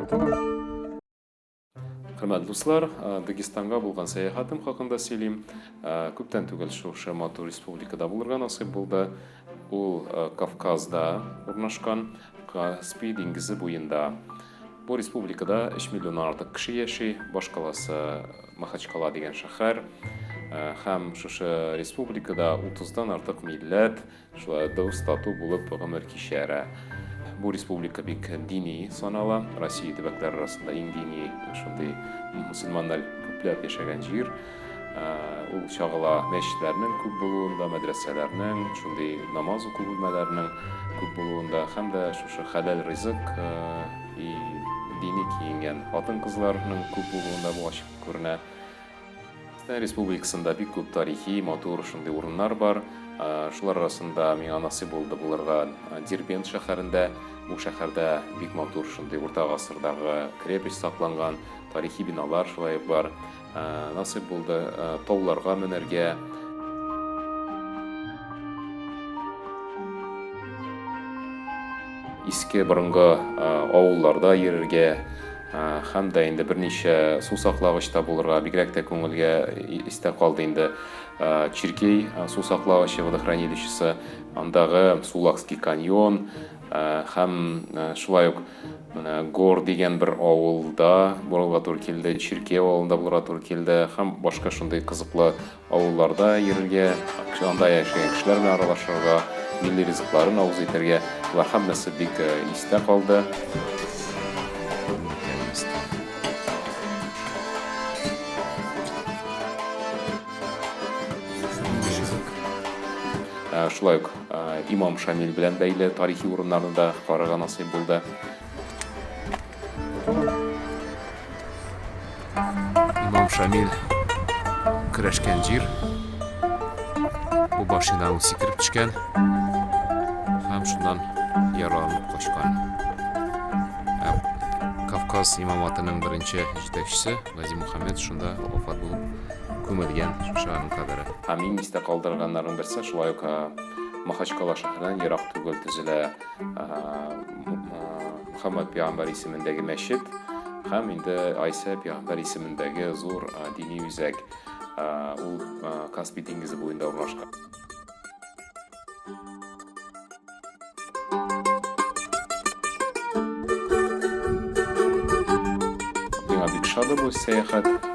Hürmetli dostlar, Dagestanga bulgan seyahatim hakkında söyleyeyim. Köpten түгел şu матур республикада булырга насip булды. Ул Кавказда урнашкан, Каспий диңгезе буенда. Бу республикада 3 миллионнан артык кеше яши, баш каласы Махачкала дигән шәһәр. Һәм шушы республикада 30-дан артык милләт, шулай дус тату булып гомер кичәрә. Бу республика бик дини санала. Россия төбәкләре арасында иң дини шундый мусульманнар күпләп яшәгән җир. Ул чагыла мәчетләрнең күп булуында, мәдрәсәләрнең, шундый намаз уку бүлмәләренең күп булуында һәм дә шушы хәләл ризык и дини киенгән хатын-кызларның күп булуында бу ачык күренә. Республикасында бик күп тарихи, матур шундый урыннар бар. Шулар арасында миңа насыйп булды булырга Дербент шәһәрендә. Бу шәһәрдә бик матур шундый урта гасырдагы крепость сакланган, тарихи биналар шулай бар. Насыйп булды тауларга менәргә. Иске борынгы авылларда йөрергә. Һәм дә инде берничә су саклагычта булырга бигрәк тә күңелгә истә калды инде Чиркей су саклагычы водохранилищесы, андагы Сулакский каньон һәм шулай ук Гор дигән бер авылда булырга туры килде, Чиркей авылында булырга туры килде һәм башка шундый кызыклы авылларда йөрергә, анда яшәгән кешеләр белән аралашырга, милли ризыкларын авыз итәргә, булар һәммәсе бик истә калды. Шулай ук Имам Шамил белән бәйле тарихи урыннарны да карарга насыйп булды. Имам Шамил көрәшкән җир. Бу башына ул сикереп төшкән һәм шуннан яраланып качкан. Кавказ имаматының беренче җитәкчесе Гази Мөхәммәд шунда вафат булып күмелгән шуның кадәре. Һәм иң истә калдырганнарның берсе шулай ук Махачкала шәһәреннән ерак түгел төзелә Мөхәммәд пәйгамбәр исемендәге мәчет һәм инде Айса пәйгамбәр исемендәге зур дини үзәк. Ул Каспий диңгезе буенда урнашкан. Миңа бик шат бу сәяхәт.